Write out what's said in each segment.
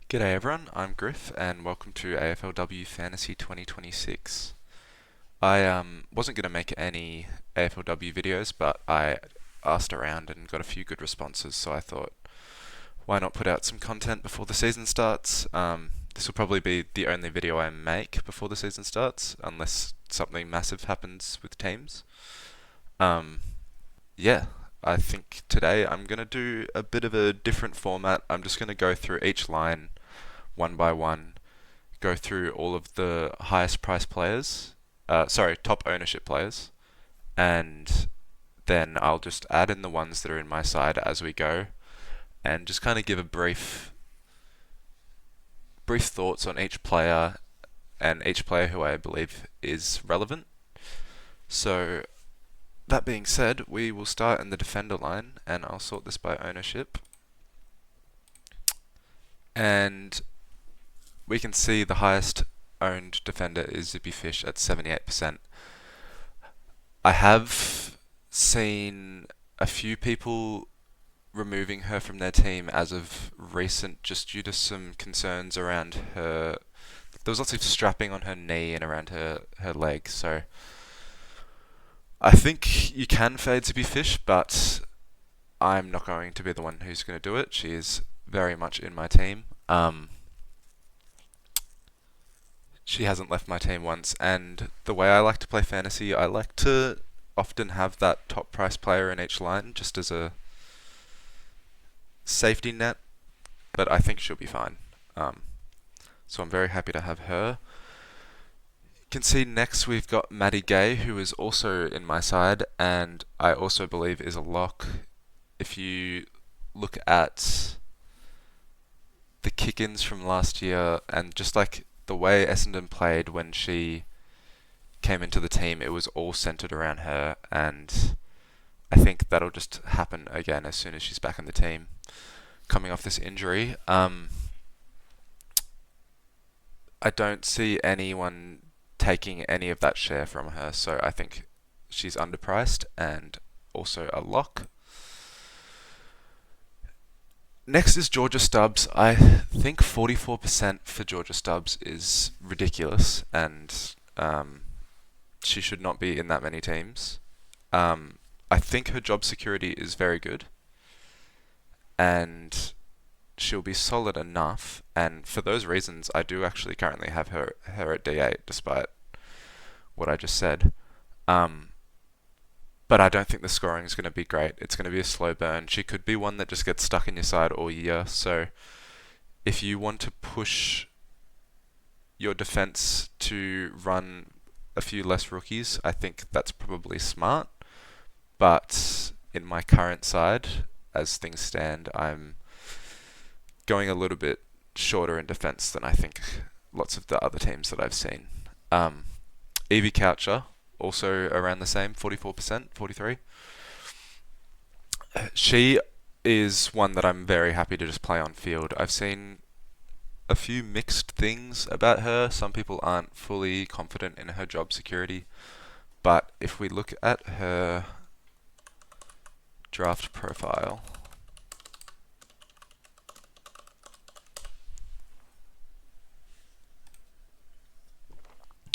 G'day everyone, I'm Griff and welcome to AFLW Fantasy 2026. I wasn't going to make any AFLW videos, but I asked around and got a few good responses, so I thought, why not put out some content before the season starts? This will probably be the only video I make before the season starts, unless something massive happens with teams. Um, yeah, I think today I'm going to do a bit of a different format. I'm just going to go through each line one by one, go through all of the highest price players, top ownership players, and then I'll just add in the ones that are in my side as we go, and just kind of give a brief thoughts on each player and each player who I believe is relevant. So that being said, we will start in the defender line, and I'll sort this by ownership. And we can see the highest owned defender is Zippy Fish at 78%. I have seen a few people removing her from their team as of recent just due to some concerns around her. There was lots of strapping on her knee and around her leg, so I think you can fade Zippy Fish, but I'm not going to be the one who's going to do it. She is very much in my team. She hasn't left my team once, and the way I like to play fantasy, I like to often have that top price player in each line just as a safety net, but I think she'll be fine. So I'm very happy to have her. You can see next we've got Maddie Gay, who is also in my side, and I also believe is a lock. If you look at the kick-ins from last year and just like the way Essendon played when she came into the team, it was all centered around her, and I think that'll just happen again as soon as she's back in the team, coming off this injury. I don't see anyone taking any of that share from her, so I think she's underpriced and also a lock. Next is Georgia Stubbs. I think 44% for Georgia Stubbs is ridiculous, and she should not be in that many teams. I think her job security is very good, and she'll be solid enough. And for those reasons, I do actually currently have her at D8, despite what I just said. But I don't think the scoring is going to be great. It's going to be a slow burn. She could be one that just gets stuck in your side all year. So if you want to push your defense to run a few less rookies, I think that's probably smart. But in my current side, as things stand, I'm going a little bit shorter in defense than I think lots of the other teams that I've seen. Evie Coucher, also around the same, 44%, 43. She is one that I'm very happy to just play on field. I've seen a few mixed things about her. Some people aren't fully confident in her job security, but if we look at her draft profile,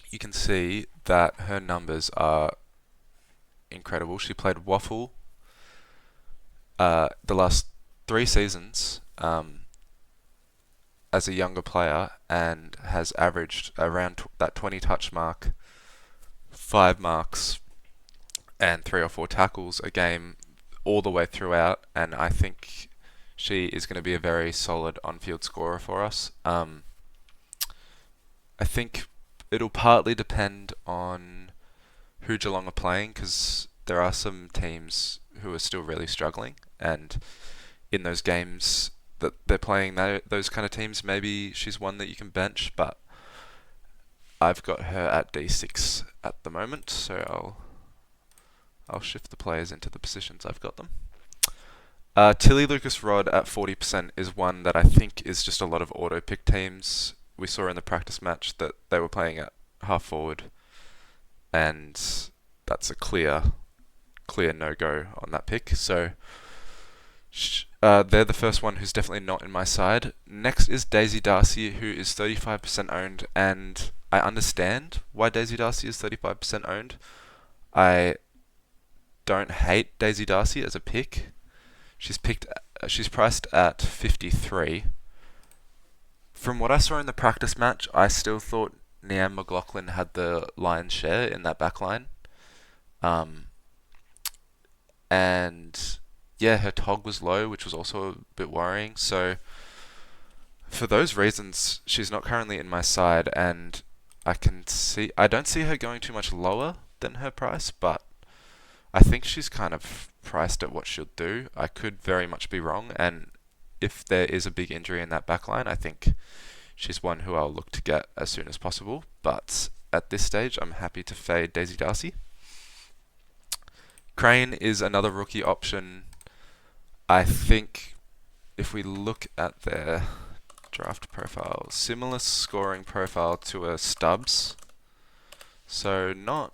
you can see that her numbers are incredible. She played Waffle the last 3 seasons as a younger player and has averaged around that 20 touch mark, 5 marks, and 3 or 4 tackles a game all the way throughout. And I think she is going to be a very solid on-field scorer for us. I think it'll partly depend on who Geelong are playing, because there are some teams who are still really struggling, and in those games that they're playing those kind of teams, maybe she's one that you can bench, but I've got her at D6 at the moment, so I'll shift the players into the positions I've got them. Tilly Lucas Rod at 40% is one that I think is just a lot of auto pick teams. We saw in the practice match that they were playing at half forward, and that's a clear no-go on that pick. So They're the first one who's definitely not in my side. Next is Daisy Darcy, who is 35% owned, and I understand why Daisy Darcy is 35% owned. I don't hate Daisy Darcy as a pick. She's priced at 53. From what I saw in the practice match, I still thought Niamh McLaughlin had the lion's share in that back line. And yeah, her TOG was low, which was also a bit worrying. So for those reasons, she's not currently in my side, and I don't see her going too much lower than her price, but I think she's kind of priced at what she'll do. I could very much be wrong, and if there is a big injury in that back line, I think she's one who I'll look to get as soon as possible. But at this stage, I'm happy to fade Daisy Darcy. Crane is another rookie option. I think if we look at their draft profile, similar scoring profile to a Stubbs, so not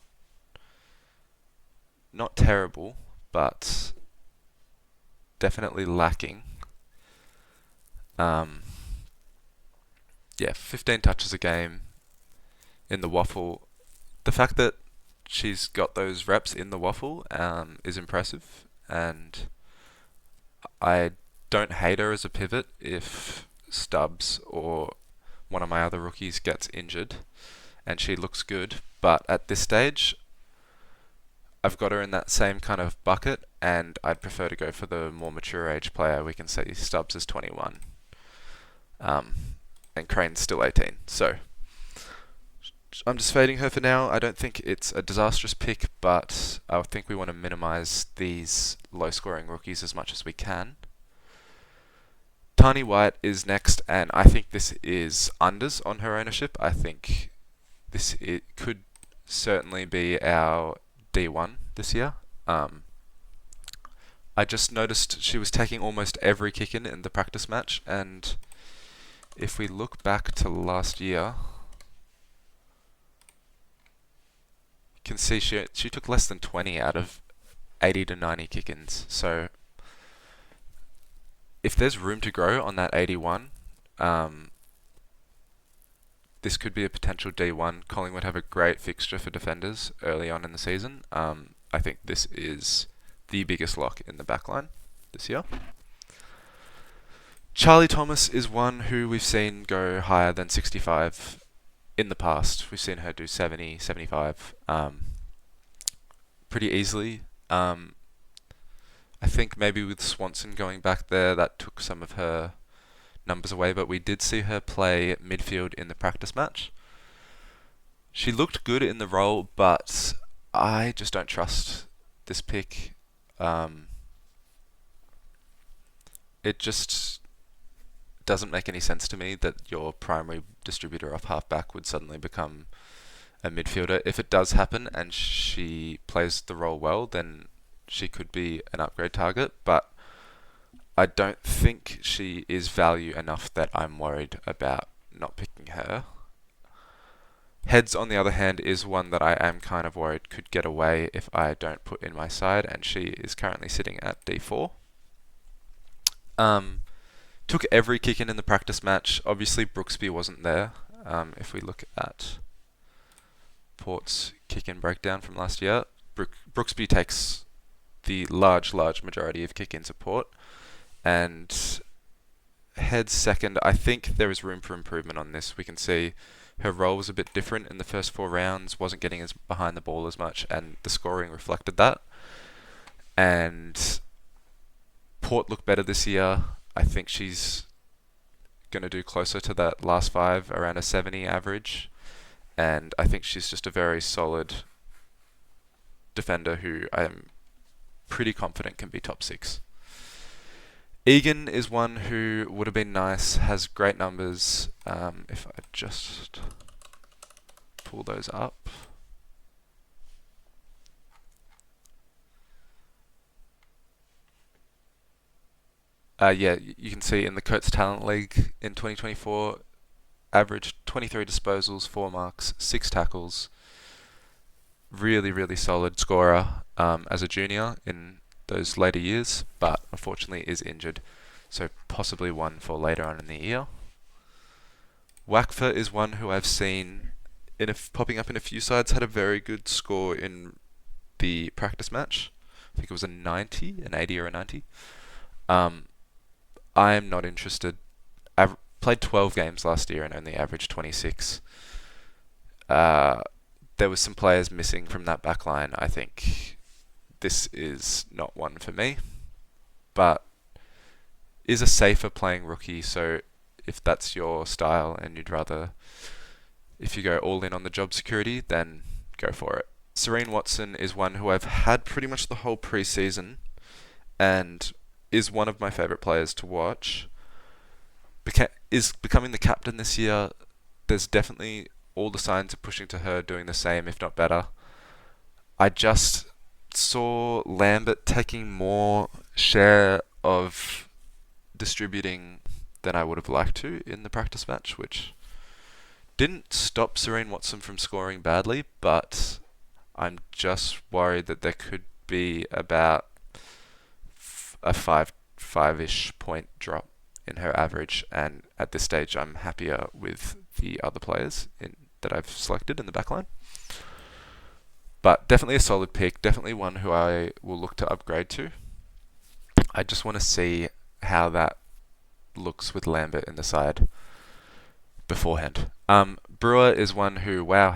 terrible, but definitely lacking. Yeah, 15 touches a game in the waffle. The fact that she's got those reps in the waffle is impressive, and I don't hate her as a pivot if Stubbs or one of my other rookies gets injured and she looks good. But at this stage, I've got her in that same kind of bucket, and I'd prefer to go for the more mature age player. We can say Stubbs is 21, and Crane's still 18. So I'm just fading her for now. I don't think it's a disastrous pick, but I think we want to minimize these low-scoring rookies as much as we can. Tani White is next, and I think this is unders on her ownership. I think it could certainly be our D1 this year. I just noticed she was taking almost every kick in the practice match, and if we look back to last year, you can see she took less than 20 out of 80 to 90 kick-ins. So if there's room to grow on that 81, this could be a potential D1. Collingwood have a great fixture for defenders early on in the season. I think this is the biggest lock in the backline this year. Charlie Thomas is one who we've seen go higher than 65 in the past. We've seen her do 70, 75 pretty easily. I think maybe with Swanson going back there, that took some of her numbers away, but we did see her play midfield in the practice match. She looked good in the role, but I just don't trust this pick. It just doesn't make any sense to me that your primary distributor off halfback would suddenly become a midfielder. If it does happen and she plays the role well, then she could be an upgrade target, but I don't think she is value enough that I'm worried about not picking her. Heads, on the other hand, is one that I am kind of worried could get away if I don't put in my side, and she is currently sitting at D4. Took every kick in the practice match. Obviously, Brooksby wasn't there. If we look at Port's kick-in breakdown from last year, Brooksby takes the large majority of kick-ins at Port, and Heads second. I think there is room for improvement on this. We can see her role was a bit different in the first 4 rounds, wasn't getting as behind the ball as much, and the scoring reflected that. And Port looked better this year. I think she's going to do closer to that last 5, around a 70 average. And I think she's just a very solid defender who I am pretty confident can be top 6. Egan is one who would have been nice, has great numbers. If I just pull those up. Yeah, you can see in the Coates Talent League in 2024, averaged 23 disposals, 4 marks, 6 tackles. Really solid scorer as a junior in those later years, but unfortunately is injured. so possibly one for later on in the year. Wakfa is one who I've seen popping up in a few sides, had a very good score in the practice match. I think it was a 90, an 80 or a 90. I am not interested. I played 12 games last year and only averaged 26. There was some players missing from that back line. I think this is not one for me, but is a safer playing rookie. So if that's your style and you'd rather, if you go all in on the job security, then go for it. Serene Watson is one who I've had pretty much the whole preseason and is one of my favourite players to watch. Is becoming the captain this year. There's definitely all the signs are pushing to her doing the same, if not better. I just saw Lambert taking more share of distributing than I would have liked to in the practice match, which didn't stop Serene Watson from scoring badly, but I'm just worried that there could be about a five-ish point drop in her average, and at this stage I'm happier with the other players that I've selected in the backline. But definitely a solid pick, definitely one who I will look to upgrade to. I just want to see how that looks with Lambert in the side beforehand. Brewer is one who, wow,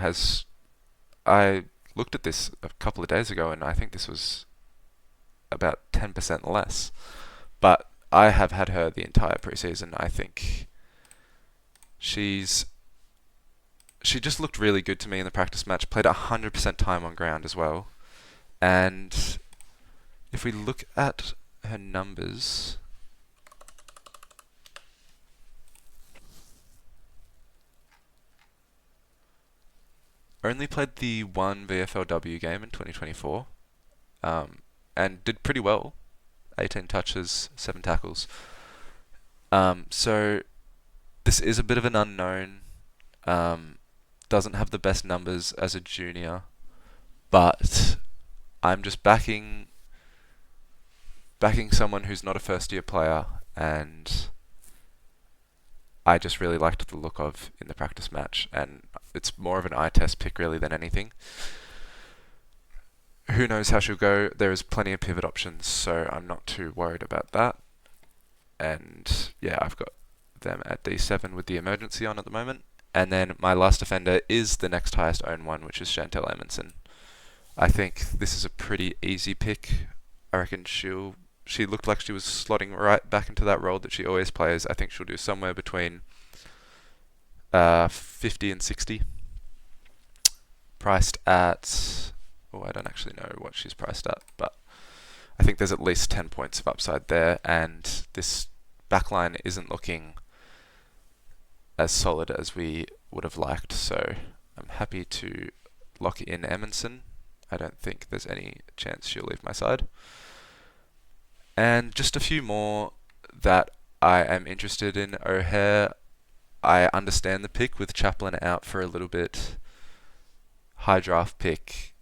I looked at this a couple of days ago and I think this was about 10% less. But I have had her the entire preseason. I think she just looked really good to me in the practice match, played 100% time on ground as well. And if we look at her numbers, only played the one VFLW game in 2024, and did pretty well. 18 touches, 7 tackles. So this is a bit of an unknown. Doesn't have the best numbers as a junior, but I'm just backing someone who's not a first year player, and I just really liked the look of in the practice match, and it's more of an eye test pick really than anything. Who knows how she'll go? There is plenty of pivot options, so I'm not too worried about that. And yeah, I've got them at D7 with the emergency on at the moment. And then my last defender is the next highest owned one, which is Chantel Amundsen. I think this is a pretty easy pick. I reckon she looked like she was slotting right back into that role that she always plays. I think she'll do somewhere between 50 and 60. Priced at, I don't actually know what she's priced at, but I think there's at least 10 points of upside there, and this backline isn't looking as solid as we would have liked, so I'm happy to lock in Amundsen. I don't think there's any chance she'll leave my side. And just a few more that I am interested in. O'Hare, I understand the pick with Chaplin out for a little bit. High draft pick,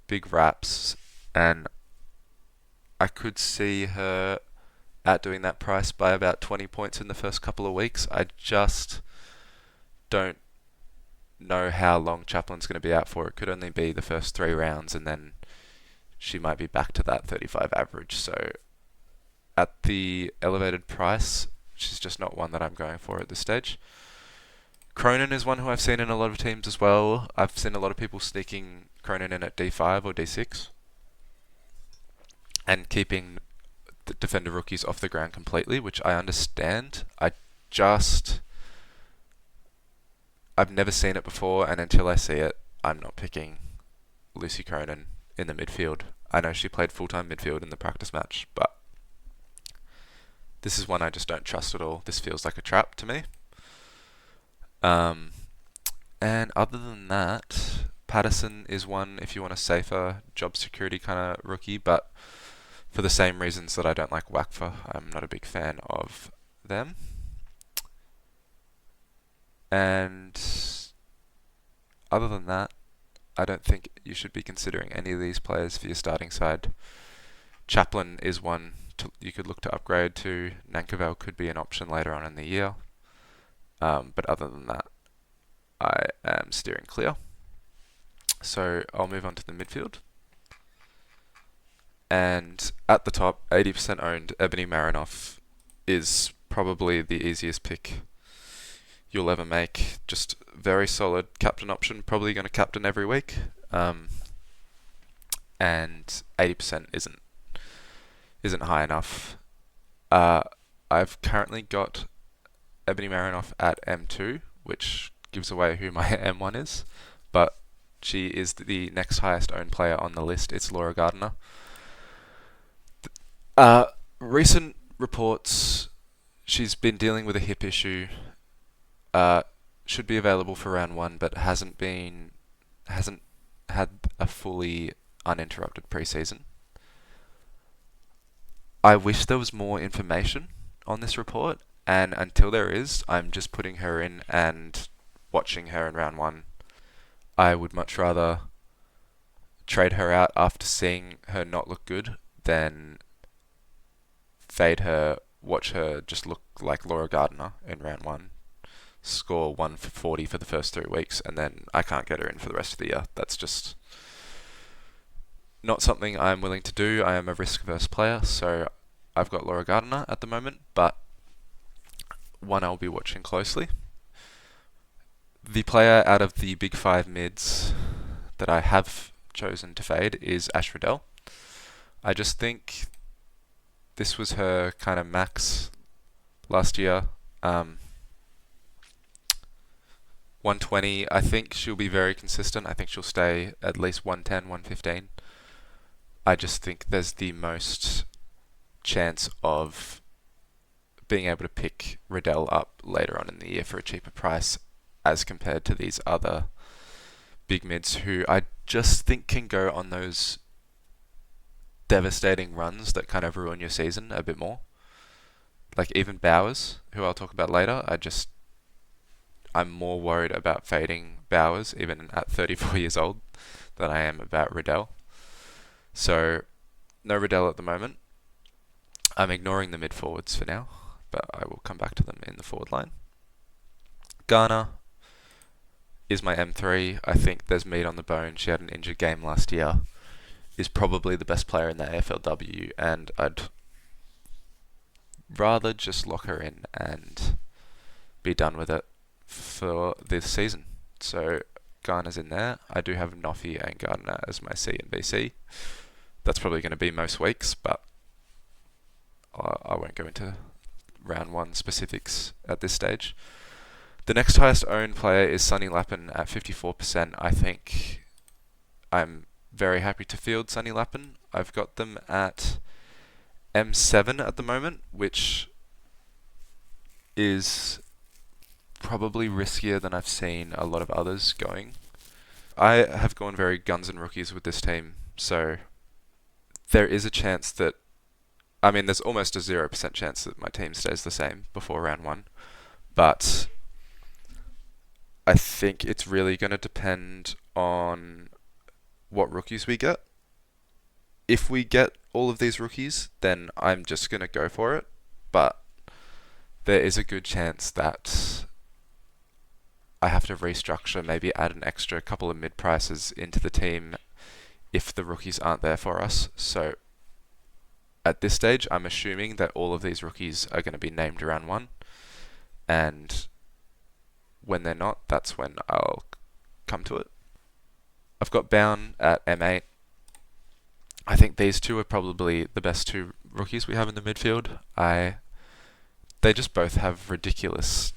big raps, and I could see her outdoing that price by about 20 points in the first couple of weeks. I just don't know how long Chaplin's going to be out for. It could only be the first 3 rounds, and then she might be back to that 35 average. So at the elevated price, she's just not one that I'm going for at this stage. Cronin is one who I've seen in a lot of teams as well. I've seen a lot of people sneaking Cronin in at D5 or D6 and keeping the defender rookies off the ground completely, which I understand. I've never seen it before, and until I see it, I'm not picking Lucy Cronin in the midfield. I know she played full-time midfield in the practice match, but this is one I just don't trust at all. This feels like a trap to me. And other than that, Patterson is one if you want a safer job security kind of rookie, but for the same reasons that I don't like Wakfa, I'm not a big fan of them. And other than that, I don't think you should be considering any of these players for your starting side. Chaplin is one you could look to upgrade to. Nankerville could be an option later on in the year. But other than that, I am steering clear. So I'll move on to the midfield. And at the top, 80% owned, Ebony Marinoff is probably the easiest pick you'll ever make. Just very solid captain option, probably going to captain every week. And 80% isn't high enough. I've currently got Ebony Marinoff at M2, which gives away who my M1 is, but she is the next highest owned player on the list. It's Laura Gardner. Recent reports, she's been dealing with a hip issue. Should be available for round 1, but hasn't had a fully uninterrupted preseason. I wish there was more information on this report, and until there is, I'm just putting her in and watching her in round 1. I would much rather trade her out after seeing her not look good than fade her, watch her just look like Laura Gardner in round 1, score 1 for 40 for the first 3 weeks, and then I can't get her in for the rest of the year. That's just not something I'm willing to do. I am a risk-averse player, so I've got Laura Gardner at the moment, but one I'll be watching closely. The player out of the big 5 mids that I have chosen to fade is Ash Riddell. I just think this was her kind of max last year. 120, I think she'll be very consistent. I think she'll stay at least 110, 115. I just think there's the most chance of being able to pick Riddell up later on in the year for a cheaper price as compared to these other big mids who I just think can go on those devastating runs that kind of ruin your season a bit more. Like even Bowers, who I'll talk about later, I'm more worried about fading Bowers, even at 34 years old, than I am about Riddell. So, no Riddell at the moment. I'm ignoring the mid forwards for now, but I will come back to them in the forward line. Garner is my M3. I think there's meat on the bone. She had an injured game last year. Is probably the best player in the AFLW, and I'd rather just lock her in and be done with it for this season. So Garner's in there. I do have Noffy and Gardner as my C and BC. That's probably going to be most weeks, but I won't go into round 1 specifics at this stage. The next highest owned player is Sunny Lappin at 54%. I think I'm very happy to field Sunny Lappin. I've got them at M7 at the moment, which is probably riskier than I've seen a lot of others going. I have gone very guns and rookies with this team, so there is a chance that, there's almost a 0% chance that my team stays the same before round 1, but I think it's really going to depend on what rookies we get. If we get all of these rookies, then I'm just going to go for it, but there is a good chance that I have to restructure, maybe add an extra couple of mid prices into the team if the rookies aren't there for us. So at this stage, I'm assuming that all of these rookies are going to be named round 1, and when they're not, that's when I'll come to it. I've got Bown at M8. I think these two are probably the best 2 rookies we have in the midfield. They just both have ridiculous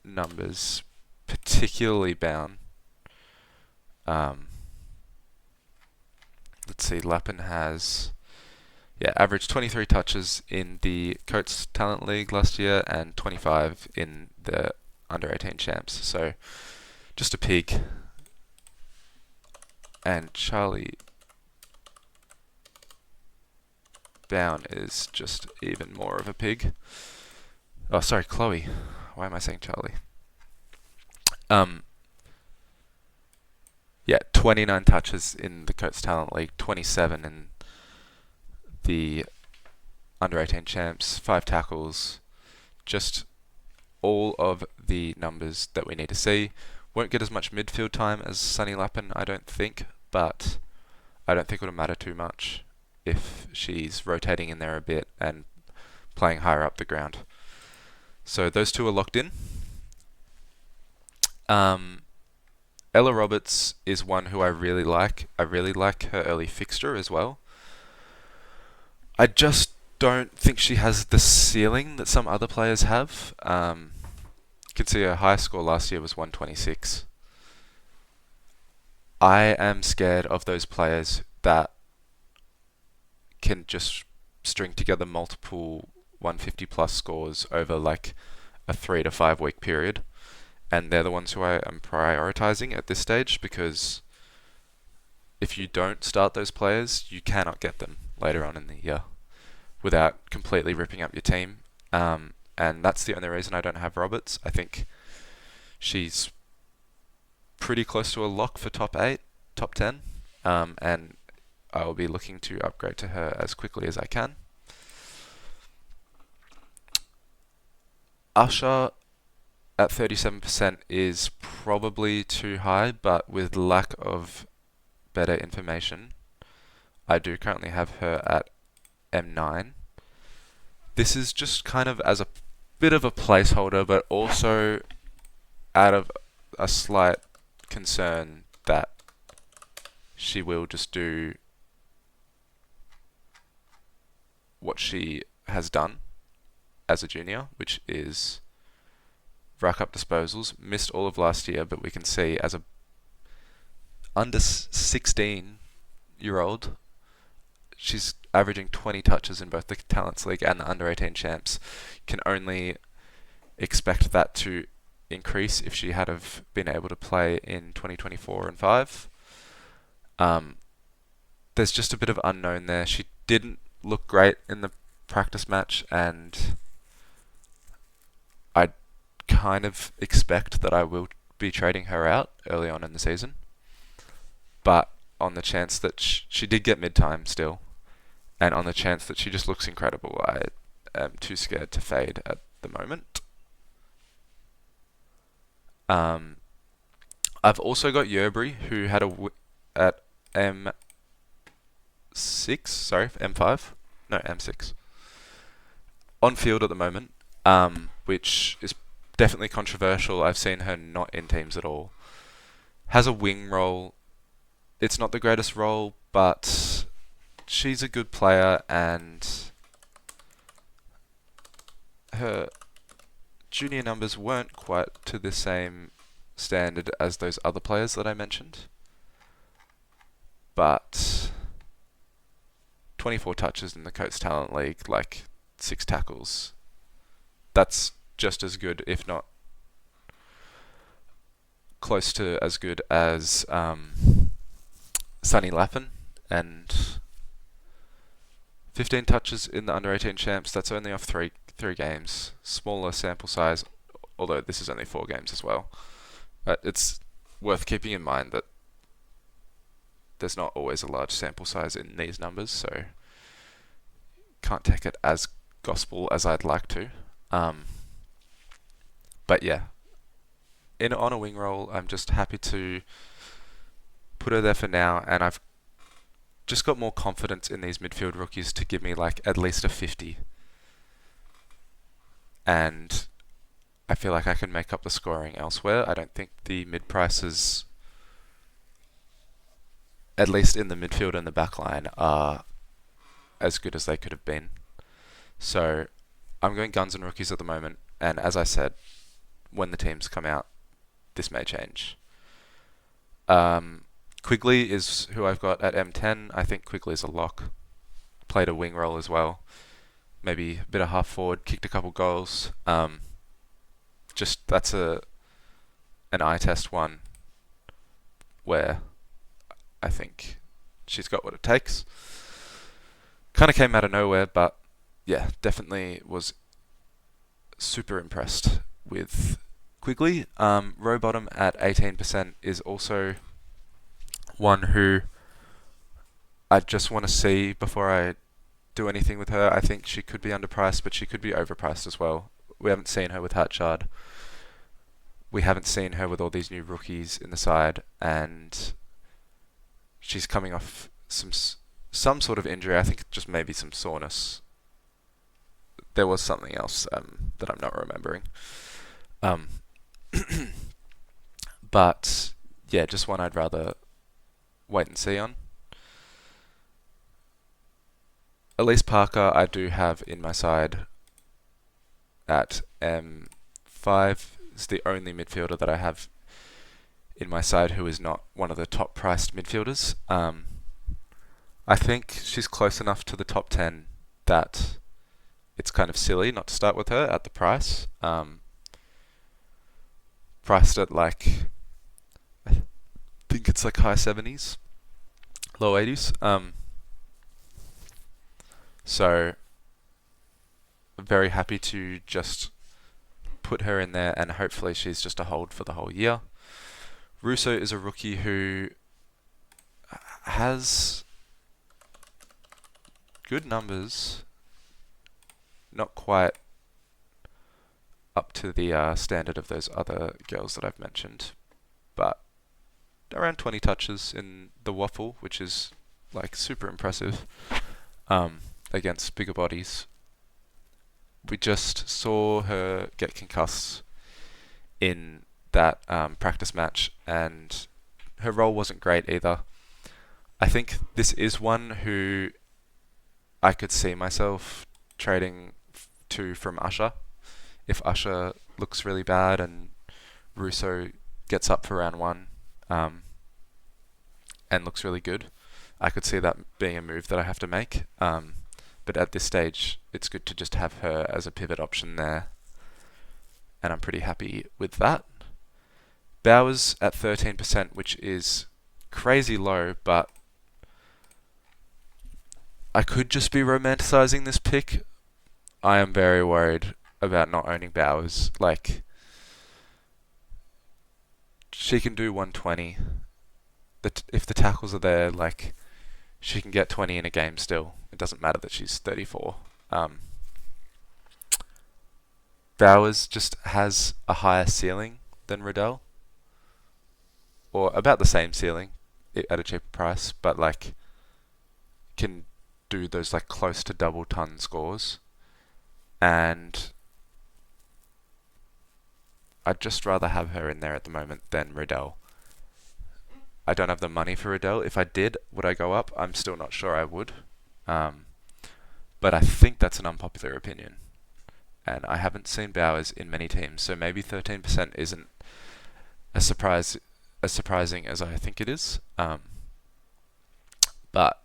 numbers, particularly Bown. Let's see, Lappin has averaged 23 touches in the Coates Talent League last year and 25 in the under 18 champs. So just a pig. And Charlie Bown is just even more of a pig. Oh, sorry, Chloe. Why am I saying Charlie? 29 touches in the Coates Talent League, 27 in the under 18 champs, 5 tackles, just all of the numbers that we need to see. Won't get as much midfield time as Sunny Lappin, I don't think, but I don't think it'll matter too much if she's rotating in there a bit and playing higher up the ground. So those two are locked in. Ella Roberts is one who I really like. I really like her early fixture as well. I just don't think she has the ceiling that some other players have. You can see her high score last year was 126. I am scared of those players that can just string together multiple 150 plus scores over like a 3 to 5 week period. And they're the ones who I am prioritizing at this stage, because if you don't start those players, you cannot get them later on in the year without completely ripping up your team. And that's the only reason I don't have Roberts. I think she's pretty close to a lock for top 8, top 10. And I will be looking to upgrade to her as quickly as I can. Usher at 37% is probably too high, but with lack of better information, I do currently have her at M9. This is just kind of as a bit of a placeholder, but also out of a slight concern that she will just do what she has done as a junior, which is rack up disposals. Missed all of last year, but we can see as a under 16-year-old, she's averaging 20 touches in both the Talents League and the under 18 champs. Can only expect that to increase if she had have been able to play in 2024 and 5. There's just a bit of unknown there. She didn't look great in the practice match, and I kind of expect that I will be trading her out early on in the season. But on the chance that she did get mid-time still, and on the chance that she just looks incredible, I am too scared to fade at the moment. I've also got Yerbury, who had at M6, sorry, M5, no, M6, on field at the moment, which is definitely controversial. I've seen her not in teams at all. Has a wing role. It's not the greatest role, but she's a good player, and her junior numbers weren't quite to the same standard as those other players that I mentioned. But 24 touches in the Coates Talent League, like 6 tackles. That's just as good, if not close to as good as Sunny Lappin, and 15 touches in the under 18 champs. That's only off three games. Smaller sample size, although this is only 4 games as well. But it's worth keeping in mind that there's not always a large sample size in these numbers, so can't take it as gospel as I'd like to. But yeah, on a wing role, I'm just happy to put her there for now, and I've just got more confidence in these midfield rookies to give me like at least a 50. And I feel like I can make up the scoring elsewhere. I don't think the mid prices, at least in the midfield and the back line, are as good as they could have been. So I'm going guns and rookies at the moment, and as I said, when the teams come out, this may change. Quigley is who I've got at M10. I think Quigley's a lock. Played a wing role as well. Maybe a bit of half forward, kicked a couple goals. Just that's an eye test one where I think she's got what it takes. Kind of came out of nowhere, but yeah, definitely was super impressed with Quigley. Row bottom at 18% is also one who I just want to see before I do anything with her. I think she could be underpriced, but she could be overpriced as well. We haven't seen her with Hatchard. We haven't seen her with all these new rookies in the side, and she's coming off some sort of injury. I think just maybe some soreness. There was something else that I'm not remembering. Um, but yeah, just one I'd rather wait and see on. Elise Parker, I do have in my side at M5. Is the only midfielder that I have in my side who is not one of the top priced midfielders. I think she's close enough to the top 10 that it's kind of silly not to start with her at the price. Priced at like, I think it's like high 70s, low 80s. So very happy to just put her in there, and hopefully she's just a hold for the whole year. Russo is a rookie who has good numbers, not quite up to the standard of those other girls that I've mentioned, but around 20 touches in the waffle, which is like super impressive against bigger bodies. We just saw her get concussed in that practice match, and her role wasn't great either. I think this is one who I could see myself trading to from Usher. If Usher looks really bad and Russo gets up for round one and looks really good, I could see that being a move that I have to make. But at this stage, it's good to just have her as a pivot option there, and I'm pretty happy with that. Bowers at 13%, which is crazy low, but I could just be romanticizing this pick. I am very worried about not owning Bowers. Like, she can do 120. If the tackles are there, like, she can get 20 in a game still. It doesn't matter that she's 34. Bowers just has a higher ceiling than Riddell, or about the same ceiling at a cheaper price, but like can do those like close to double ton scores, and I'd just rather have her in there at the moment than Riddell. I don't have the money for Riddell. If I did, would I go up? I'm still not sure I would. But I think that's an unpopular opinion. And I haven't seen Bowers in many teams, so maybe 13% isn't as surprising as I think it is. But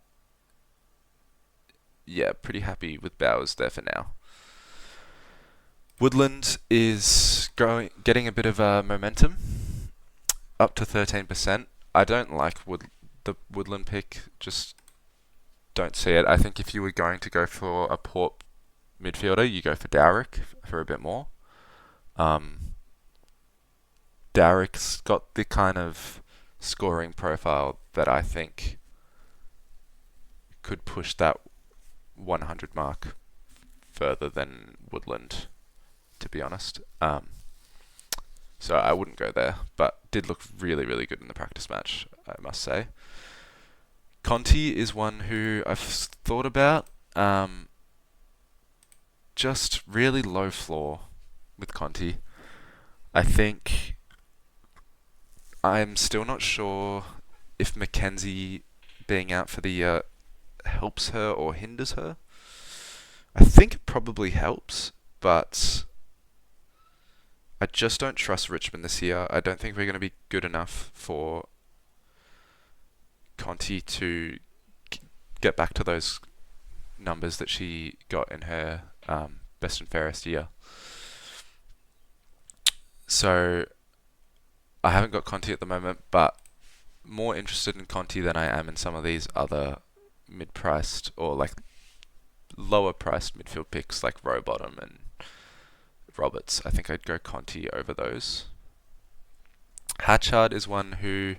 yeah, pretty happy with Bowers there for now. Woodland is getting a bit of momentum, up to 13%. I don't like the Woodland pick, just don't see it. I think if you were going to go for a Port midfielder, you go for Dowrick for a bit more. Dowrick's got the kind of scoring profile that I think could push that 100 mark further than Woodland, to be honest. So I wouldn't go there, but did look really, really good in the practice match, I must say. Conti is one who I've thought about. Just really low floor with Conti. I think I'm still not sure if Mackenzie being out for the year helps her or hinders her. I think it probably helps, but I just don't trust Richmond this year. I don't think we're going to be good enough for Conti to get back to those numbers that she got in her best and fairest year. So I haven't got Conti at the moment, but more interested in Conti than I am in some of these other mid-priced or like lower-priced midfield picks like Rowbottom and Roberts. I think I'd go Conti over those. Hatchard is one who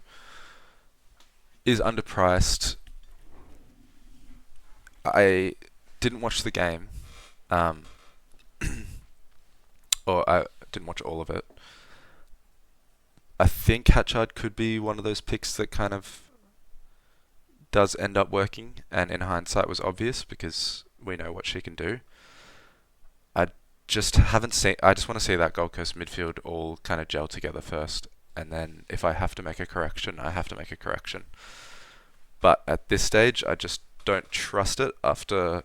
is underpriced. I didn't watch the game, um, or I didn't watch all of it. I think Hatchard could be one of those picks that kind of does end up working, and in hindsight was obvious because we know what she can do. I just haven't seen. I just want to see that Gold Coast midfield all kind of gel together first, and then if I have to make a correction, I have to make a correction. But at this stage, I just don't trust it after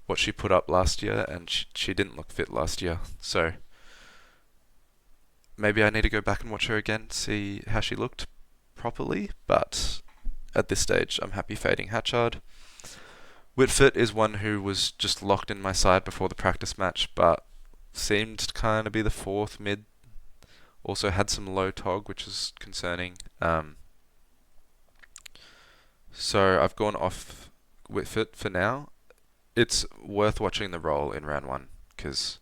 what she put up last year, and she didn't look fit last year. So maybe I need to go back and watch her again, see how she looked properly. But at this stage, I'm happy fading Hatchard. Whitford is one who was just locked in my side before the practice match, but seemed to kind of be the fourth mid. Also had some low tog, which is concerning. So I've gone off Whitford for now. It's worth watching the role in round one, because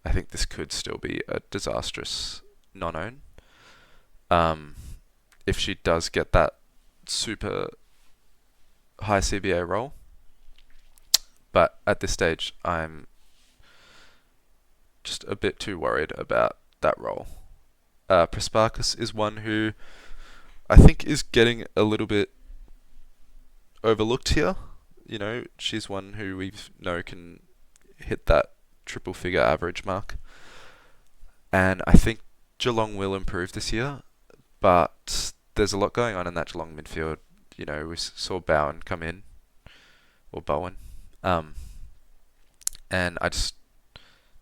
I think this could still be a disastrous non-own. If she does get that super high CBA role. But at this stage, I'm just a bit too worried about that role. Prasparkas is one who I think is getting a little bit overlooked here. You know, she's one who we know can hit that triple figure average mark. And I think Geelong will improve this year, but there's a lot going on in that Geelong midfield. You know, we saw Bowen come in, or Bowen, and I just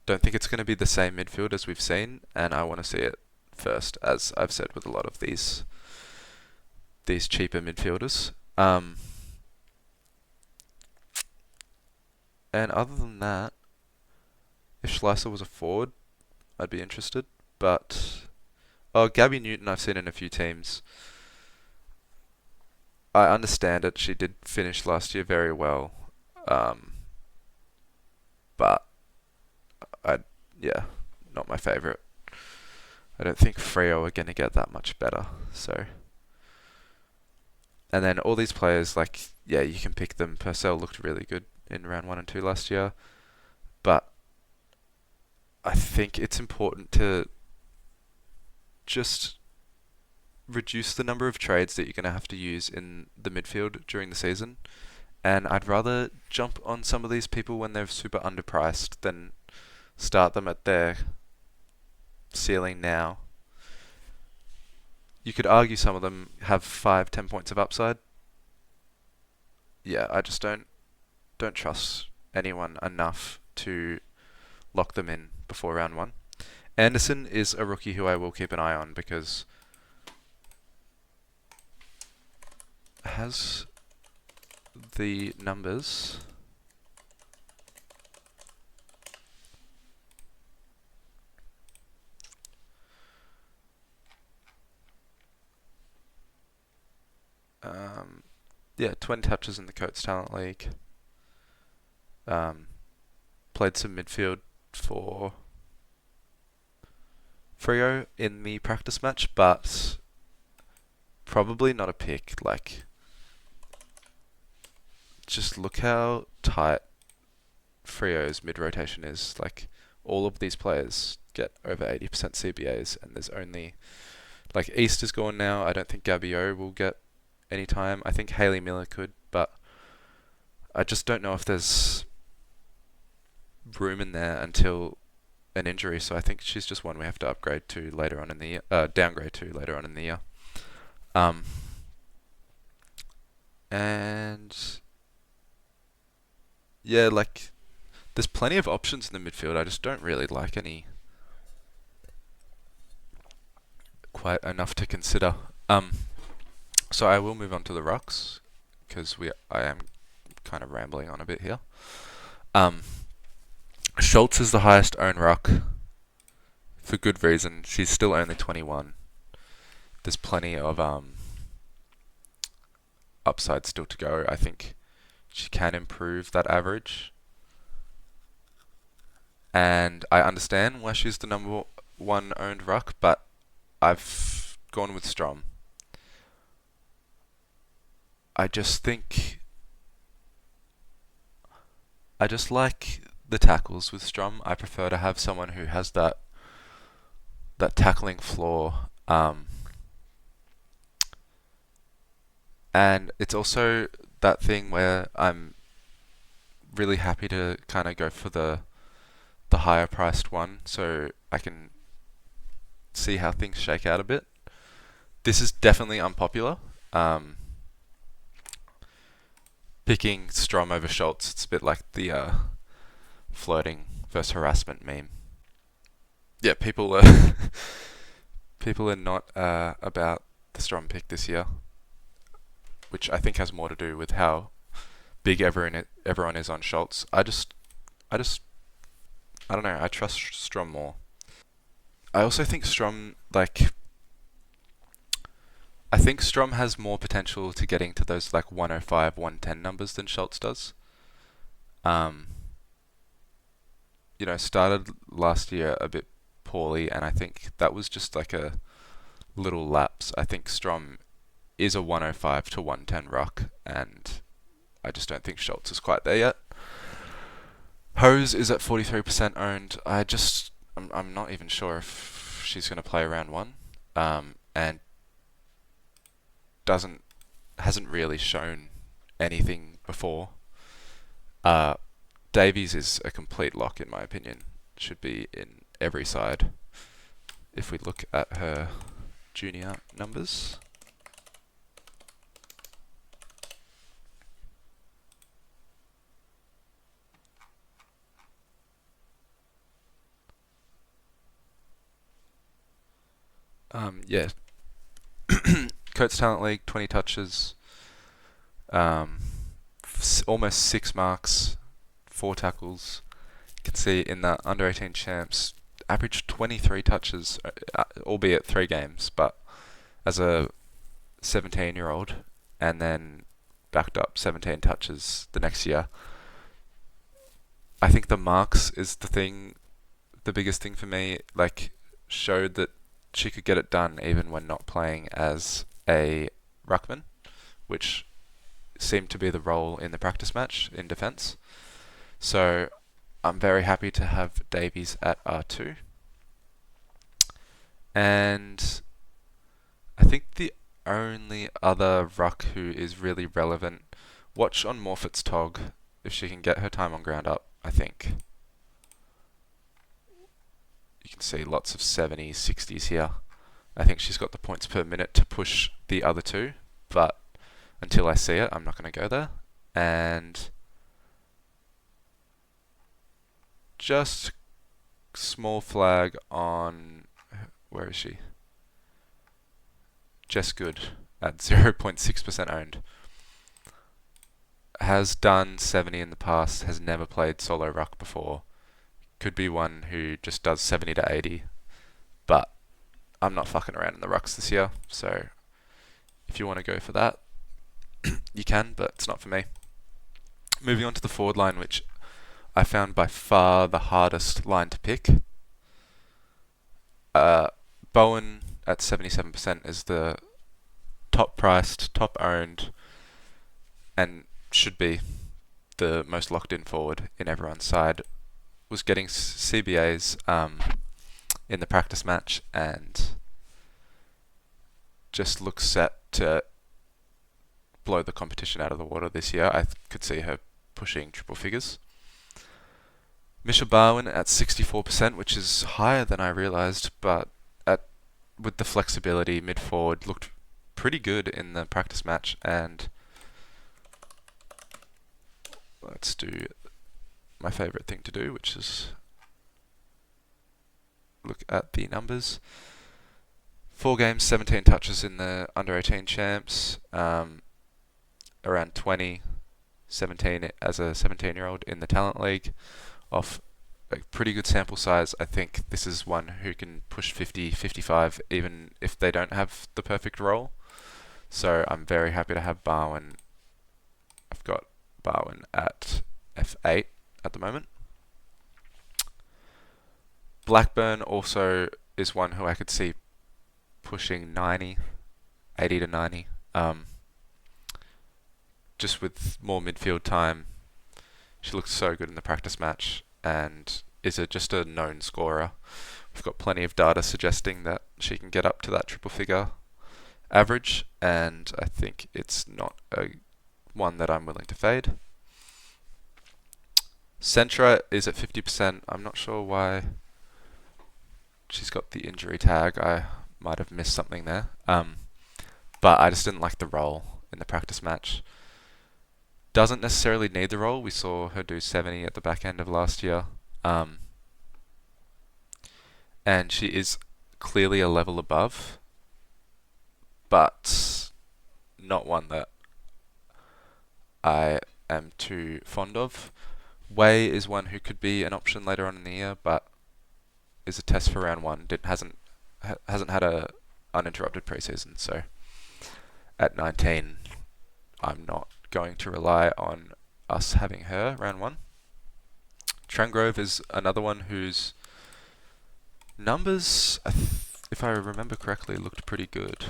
don't think it's going to be the same midfield as we've seen, and I want to see it first, as I've said with a lot of these cheaper midfielders. And other than that, if Schleicher was a forward, I'd be interested. But Gabby Newton, I've seen in a few teams. I understand it. She did finish last year very well, but not my favourite. I don't think Freo are going to get that much better. So, and then all these players, you can pick them. Purcell looked really good in round 1 and 2 last year, but I think it's important to just reduce the number of trades that you're going to have to use in the midfield during the season. And I'd rather jump on some of these people when they're super underpriced than start them at their ceiling now. You could argue some of them have 5-10 points of upside. Yeah, I just don't trust anyone enough to lock them in before round 1. Anderson is a rookie who I will keep an eye on because has the numbers. Yeah, 20 touches in the Coates Talent League. Played some midfield for Freo in the practice match, but probably not a pick. Just look how tight Freo's mid-rotation is. All of these players get over 80% CBAs, and there's only... East is gone now. I don't think Gabby O will get any time. I think Hayley Miller could, but I just don't know if there's room in there until an injury. So I think she's just one we have to upgrade to later on in the year. Downgrade to later on in the year. And yeah, there's plenty of options in the midfield. I just don't really like any quite enough to consider. So I will move on to the rucks because I am kind of rambling on a bit here. Schultz is the highest owned ruck for good reason. She's still only 21. There's plenty of upside still to go. I think she can improve that average. And I understand why she's the number 1 owned ruck, but I've gone with Strom. I just think I just like the tackles with Strom. I prefer to have someone who has that tackling floor. And it's also that thing where I'm really happy to kind of go for the higher priced one, so I can see how things shake out a bit. This is definitely unpopular. Um, Picking Strom over Schultz, it's a bit like the flirting versus harassment meme. Yeah, people are people are not about the Strom pick this year, which I think has more to do with how big everyone is on Schultz. I just, I don't know. I trust Strom more. I also think Strom, I think Strom has more potential to getting to those like 105, 110 numbers than Schultz does. Um, Started last year a bit poorly, and I think that was just like a little lapse. I think Strom is a 105 to 110 ruck, and I just don't think Schultz is quite there yet. Hose is at 43% owned. I'm not even sure if she's going to play round one, and doesn't hasn't really shown anything before. Uh, Davies is a complete lock in my opinion. Should be in every side. If we look at her junior numbers. Yeah. Coates Talent League, 20 touches, almost 6 marks, 4 tackles. You can see in the under 18 champs, averaged 23 touches, albeit 3 games, but as a 17-year-old, and then backed up 17 touches the next year. I think the marks is the biggest thing for me. Like, showed that she could get it done even when not playing as a ruckman, which seemed to be the role in the practice match in defence. So I'm very happy to have Davies at R2. And I think the only other ruck who is really relevant, watch on Morfett's Tog if she can get her time on ground up, I think. You can see lots of 70s, 60s here. I think she's got the points per minute to push the other two, but until I see it, I'm not going to go there. And just small flag on, where is she? Jess Good at 0.6% owned. Has done 70 in the past, has never played solo ruck before. Could be one who just does 70 to 80, but I'm not fucking around in the rucks this year, so if you want to go for that, you can, but it's not for me. Moving on to the forward line, which I found by far the hardest line to pick. Bowen at 77% is the top priced, top owned, and should be the most locked in forward in everyone's side. Was getting CBAs in the practice match and just looks set to blow the competition out of the water this year. I could see her pushing triple figures. Misha Barwin at 64%, which is higher than I realised, but with the flexibility, mid forward looked pretty good in the practice match. And let's do my favourite thing to do, which is look at the numbers. 4 games, 17 touches in the under 18 champs, around 20, 17 as a 17-year-old in the talent league, off a pretty good sample size. I think this is one who can push 50, 55, even if they don't have the perfect role. So I'm very happy to have Barwin. I've got Barwin at F8 at the moment. Blackburn also is one who I could see pushing 90, 80 to 90. Just with more midfield time, She looked so good in the practice match and is just a known scorer. We've got plenty of data suggesting that she can get up to that triple figure average, and I think it's not one that I'm willing to fade. Centra is at 50%. I'm not sure why she's got the injury tag. I might have missed something there. But I just didn't like the role in the practice match. Doesn't necessarily need the role. We saw her do 70 at the back end of last year. And she is clearly a level above, but not one that I am too fond of. Wei is one who could be an option later on in the year, but is a test for round one. Hasn't had a uninterrupted preseason, so at 19, I'm not going to rely on us having her round one. Trangrove is another one whose numbers, if I remember correctly, looked pretty good.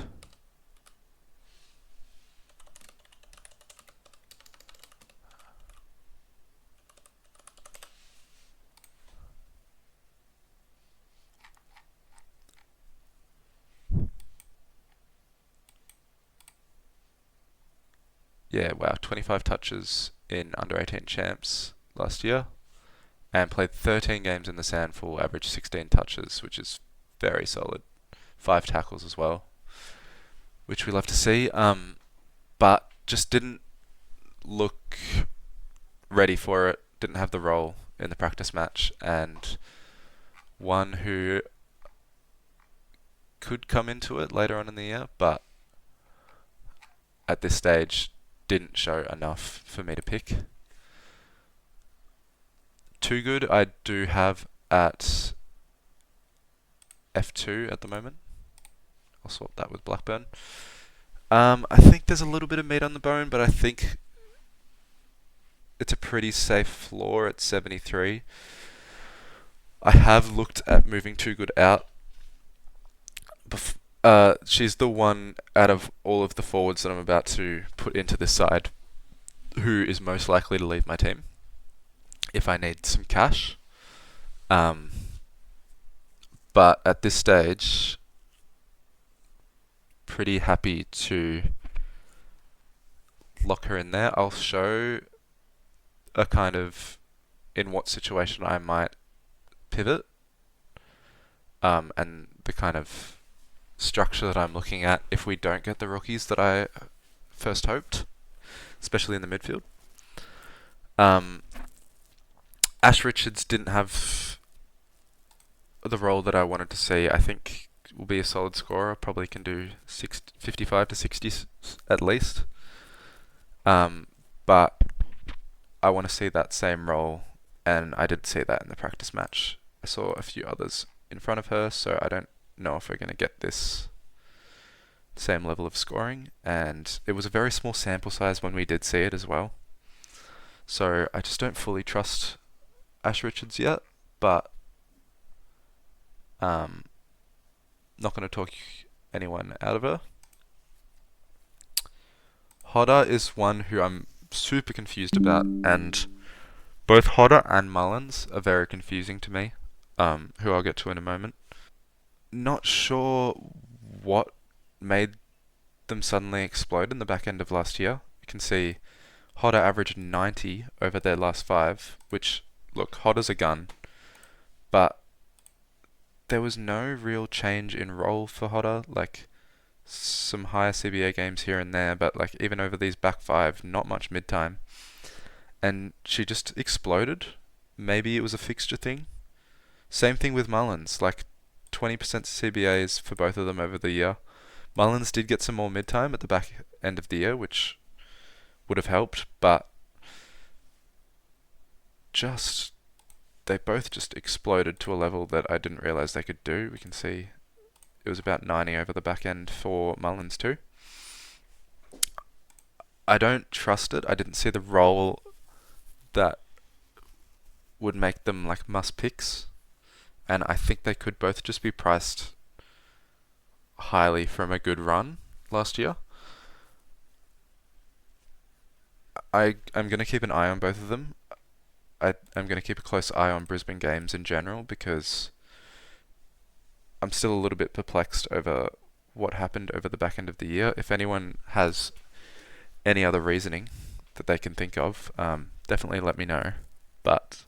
Yeah, wow, 25 touches in under 18 champs last year, and played 13 games in the SANFL, averaged 16 touches, which is very solid. 5 tackles as well, which we love to see. But just didn't look ready for it. Didn't have the role in the practice match, and one who could come into it later on in the year, but at this stage didn't show enough for me to pick. Too good I do have at F2 at the moment. I'll swap that with Blackburn. I think there's a little bit of meat on the bone, but I think it's a pretty safe floor at 73. I have looked at moving Too Good out. She's the one out of all of the forwards that I'm about to put into this side who is most likely to leave my team if I need some cash. But at this stage, pretty happy to lock her in there. I'll show a kind of in what situation I might pivot, and the kind of structure that I'm looking at if we don't get the rookies that I first hoped, especially in the midfield. Ash Richards didn't have the role that I wanted to see. I think will be a solid scorer. Probably can do 55 to 60 at least. But I want to see that same role, and I did see that in the practice match. I saw a few others in front of her, so I don't know if we're going to get this same level of scoring. And it was a very small sample size when we did see it as well. So I just don't fully trust Ash Richards yet, but not going to talk anyone out of her. Hodder is one who I'm super confused about, and both Hodder and Mullins are very confusing to me, who I'll get to in a moment. Not sure what made them suddenly explode in the back end of last year. You can see Hodder averaged 90 over their last 5, which, look, Hodder's a gun, but there was no real change in role for Hodder, like some higher CBA games here and there, but like even over these back 5, not much mid-time. And she just exploded. Maybe it was a fixture thing. Same thing with Mullins, like 20% CBAs for both of them over the year. Mullins did get some more mid-time at the back end of the year, which would have helped, but they both just exploded to a level that I didn't realise they could do. We can see it was about 90 over the back end for Mullins too. I don't trust it. I didn't see the role that would make them like must picks, and I think they could both just be priced highly from a good run last year. I'm going to keep an eye on both of them. I'm going to keep a close eye on Brisbane games in general because I'm still a little bit perplexed over what happened over the back end of the year. If anyone has any other reasoning that they can think of, definitely let me know. But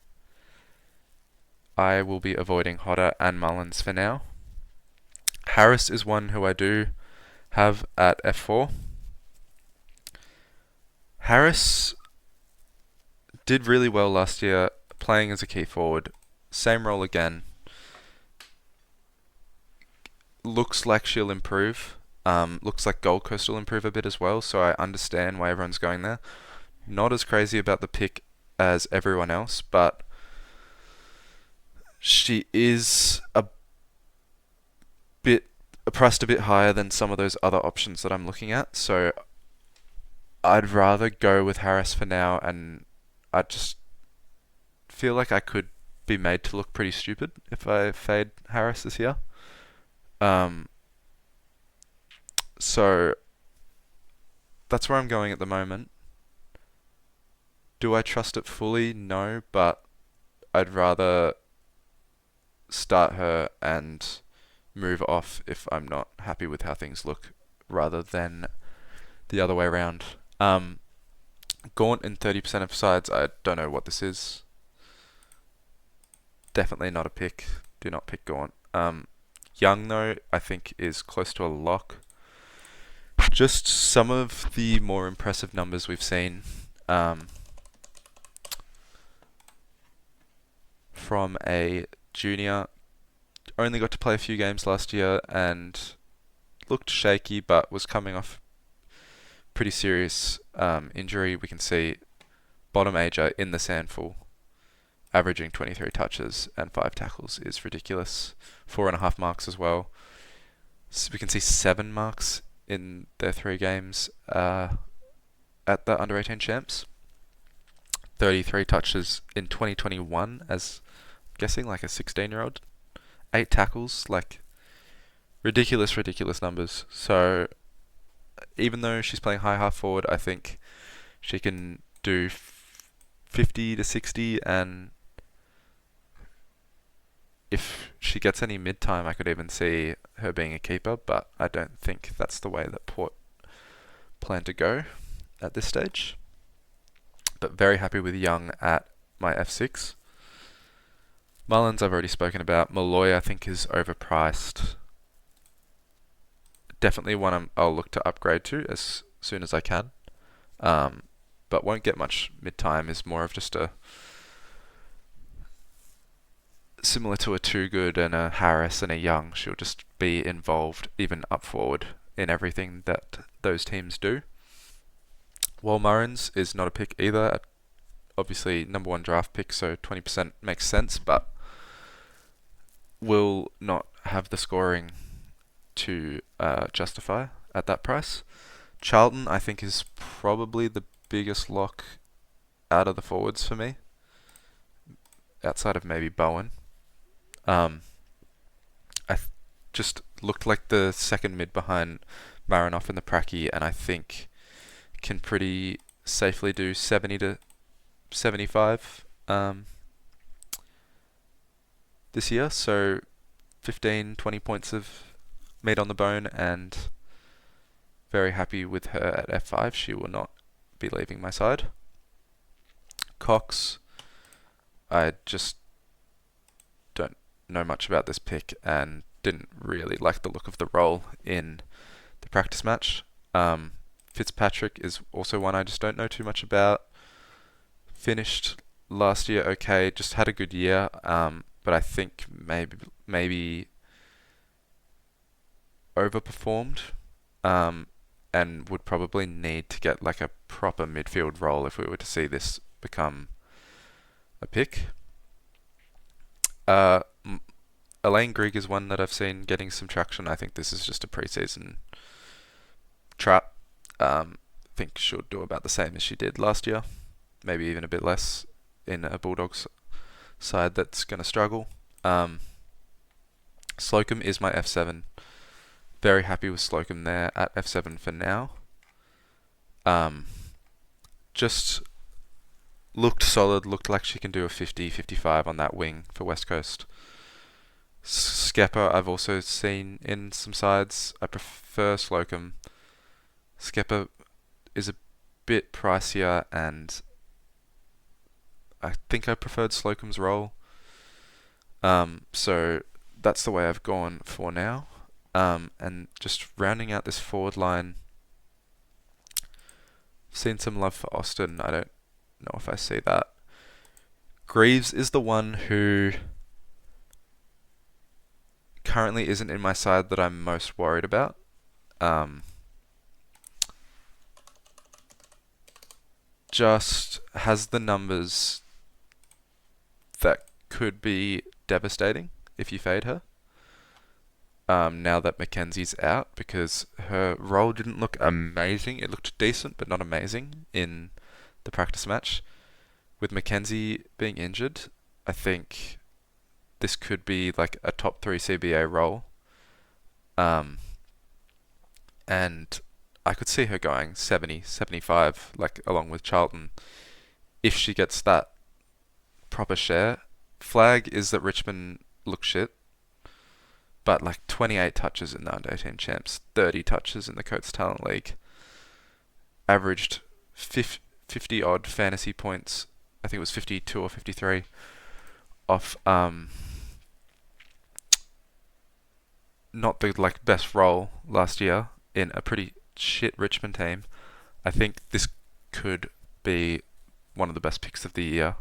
I will be avoiding Hodder and Mullins for now. Harris is one who I do have at F4. Harris did really well last year, playing as a key forward. Same role again. Looks like she'll improve. Looks like Gold Coast will improve a bit as well, so I understand why everyone's going there. Not as crazy about the pick as everyone else, but she is priced a bit higher than some of those other options that I'm looking at, so I'd rather go with Harris for now, and I just feel like I could be made to look pretty stupid if I fade Harris this year. So that's where I'm going at the moment. Do I trust it fully? No, but I'd rather start her and move off if I'm not happy with how things look, rather than the other way around. Gaunt in 30% of sides, I don't know what this is. Definitely not a pick. Do not pick Gaunt. Young, though, I think is close to a lock. Just some of the more impressive numbers we've seen from a junior. Only got to play a few games last year and looked shaky, but was coming off pretty serious injury. We can see bottom ager in the sandful, averaging 23 touches and 5 tackles is ridiculous. 4.5 marks as well. So we can see 7 marks in their 3 games at the under 18 champs. 33 touches in 2021 as I'm guessing like a 16-year-old. 8 tackles, like ridiculous numbers. So even though she's playing high half forward, I think she can do 50 to 60, and if she gets any mid-time, I could even see her being a keeper, but I don't think that's the way that Port plan to go at this stage. But very happy with Young at my F6. Mullins I've already spoken about. Malloy I think is overpriced. Definitely one I'll look to upgrade to as soon as I can. But won't get much mid-time, is more of just a similar to a Too Good and a Harris and a Young. She'll just be involved, even up forward, in everything that those teams do. While Murrins is not a pick either. Obviously, number 1 draft pick, so 20% makes sense, but will not have the scoring to justify at that price. Charlton, I think, is probably the biggest lock out of the forwards for me, outside of maybe Bowen. Just looked like the second mid behind Marinoff in the Pracky, and I think can pretty safely do 70 to 75 this year. So 15, 20 points of meat on the bone, and very happy with her at F5. She will not be leaving my side. Cox, I just don't know much about this pick and didn't really like the look of the role in the practice match. Fitzpatrick is also one I just don't know too much about. Finished last year okay, just had a good year, but I think maybe overperformed, and would probably need to get like a proper midfield role if we were to see this become a pick. Elaine Grigg is one that I've seen getting some traction. I think this is just a preseason trap. Think she'll do about the same as she did last year, maybe even a bit less in a Bulldogs side that's going to struggle. Slocum is my F7. Very happy with Slocum there at F7 for now. Just looked solid, looked like she can do a 50, 55 on that wing for West Coast. Skepper I've also seen in some sides. I prefer Slocum. Skepper is a bit pricier, and I think I preferred Slocum's role. So that's the way I've gone for now. And just rounding out this forward line, seen some love for Austin. I don't know if I see that. Greaves is the one who currently isn't in my side that I'm most worried about. Just has the numbers that could be devastating if you fade her. Now that Mackenzie's out, because her role didn't look amazing. It looked decent, but not amazing in the practice match. With Mackenzie being injured, I think this could be like a top 3 CBA role. And I could see her going 70, 75, like along with Charlton, if she gets that proper share. Flag is that Richmond look shit, but like 28 touches in the under-18 champs, 30 touches in the Coates Talent League, averaged 50 odd fantasy points. I think it was 52 or 53 off not the like best role last year in a pretty shit Richmond team. I think this could be one of the best picks of the year.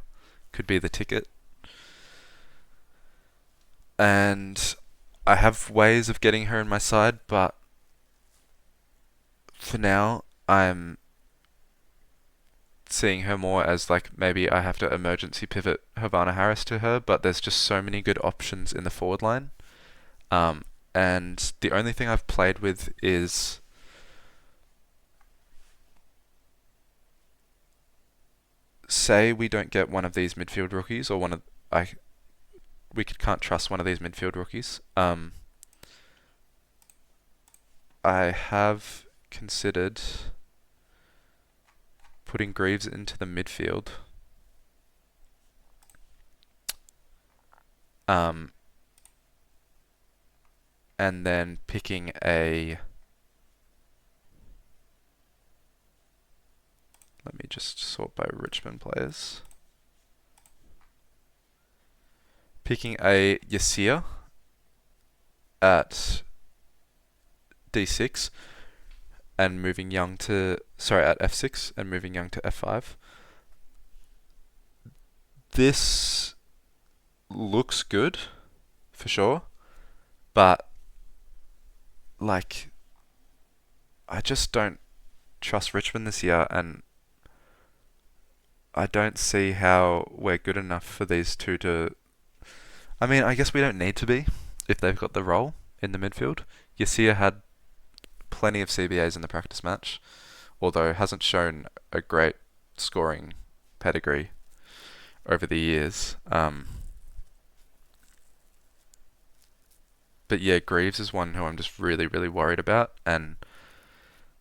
Could be the ticket. And I have ways of getting her in my side, but for now, I'm seeing her more as like maybe I have to emergency pivot Havana Harris to her, but there's just so many good options in the forward line. And the only thing I've played with is say we don't get one of these midfield rookies, or we can't trust one of these midfield rookies. I have considered putting Greaves into the midfield. And then picking let me just sort by Richmond players. Picking a Yasir at D6 and moving Young at F6 and moving Young to F5. This looks good for sure, but like I just don't trust Richmond this year, and I don't see how we're good enough for these two to... I mean, I guess we don't need to be if they've got the role in the midfield. Yasir had plenty of CBAs in the practice match, although hasn't shown a great scoring pedigree over the years. But yeah, Greaves is one who I'm just really, really worried about, and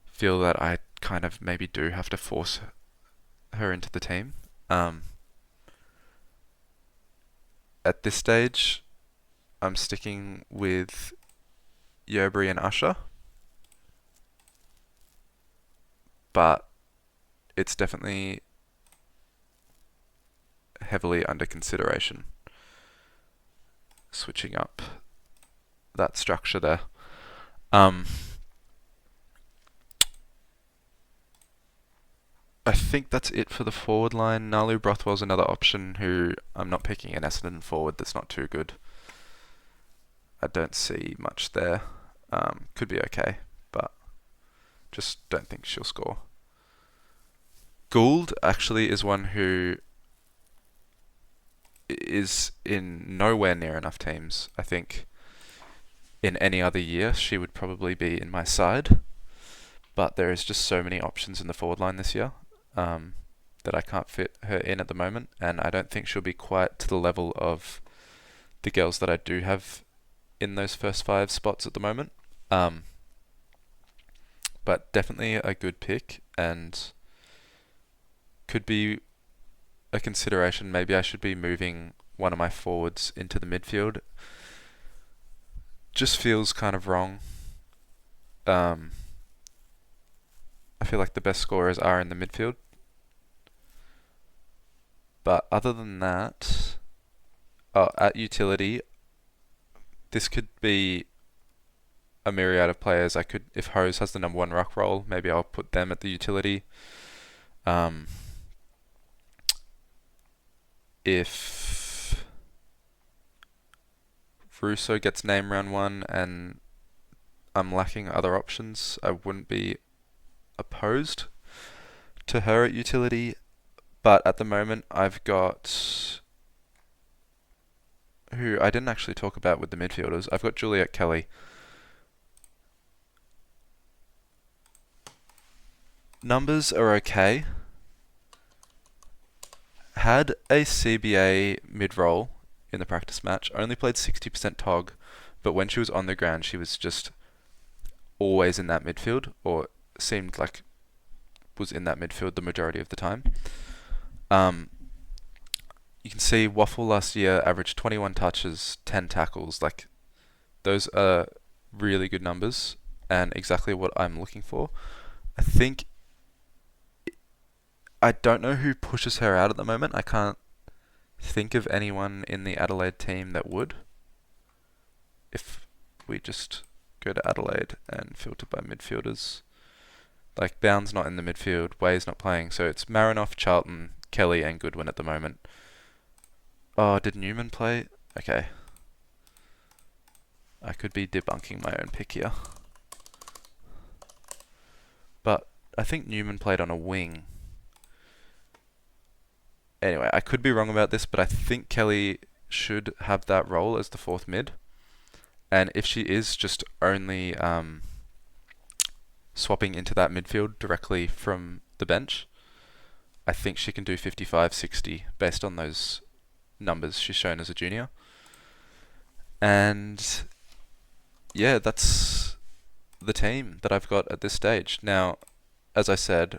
feel that I kind of maybe do have to force her into the team. At this stage, I'm sticking with Yerbury and Usher, but it's definitely heavily under consideration switching up that structure there. I think that's it for the forward line. Nalu Brothwell's another option who I'm not picking an Essendon forward that's not too good. I don't see much there. Could be okay, but just don't think she'll score. Gould actually is one who is in nowhere near enough teams. I think in any other year she would probably be in my side, but there is just so many options in the forward line this year that I can't fit her in at the moment, and I don't think she'll be quite to the level of the girls that I do have in those first 5 spots at the moment. But definitely a good pick, and could be a consideration. Maybe I should be moving one of my forwards into the midfield. Just feels kind of wrong. I feel like the best scorers are in the midfield. But other than that, at utility, this could be a myriad of players. I could, if Hose has the number one ruck role, maybe I'll put them at the utility. If Russo gets named round one and I'm lacking other options, I wouldn't be opposed to her at utility. But at the moment, I've got who I didn't actually talk about with the midfielders. I've got Juliet Kelly. Numbers are okay. Had a CBA mid-roll in the practice match. Only played 60% TOG, but when she was on the ground, she was just always in that midfield, or seemed like was in that midfield the majority of the time. You can see Waffle last year averaged 21 touches, 10 tackles. Like, those are really good numbers and exactly what I'm looking for. I don't know who pushes her out at the moment. I can't think of anyone in the Adelaide team that would. If we just go to Adelaide and filter by midfielders. Like, Bound's not in the midfield, Way's not playing, so it's Marinoff, Charlton, Kelly and Goodwin at the moment. Oh, did Newman play? Okay. I could be debunking my own pick here. But I think Newman played on a wing. Anyway, I could be wrong about this, but I think Kelly should have that role as the fourth mid. And if she is just only swapping into that midfield directly from the bench, I think she can do 55-60 based on those numbers she's shown as a junior. And yeah, that's the team that I've got at this stage. Now, as I said,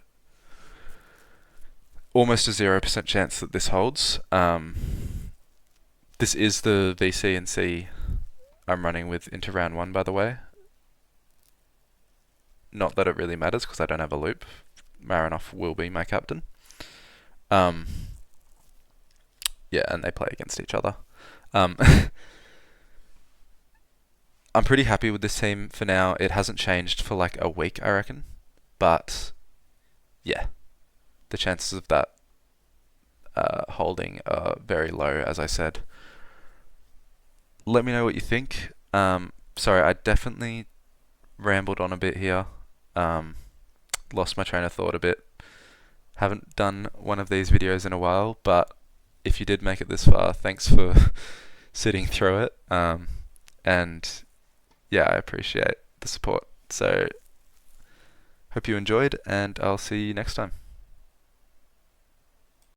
almost a 0% chance that this holds. This is the VC and C I'm running with into round one, by the way. Not that it really matters because I don't have a loop. Marinoff will be my captain. Yeah, and they play against each other. I'm pretty happy with this team for now. It hasn't changed for like a week, I reckon. But yeah, the chances of that holding are very low, as I said. Let me know what you think. Sorry, I definitely rambled on a bit here. Lost my train of thought a bit. Haven't done one of these videos in a while, but if you did make it this far, thanks for sitting through it. And yeah, I appreciate the support. So, hope you enjoyed, and I'll see you next time.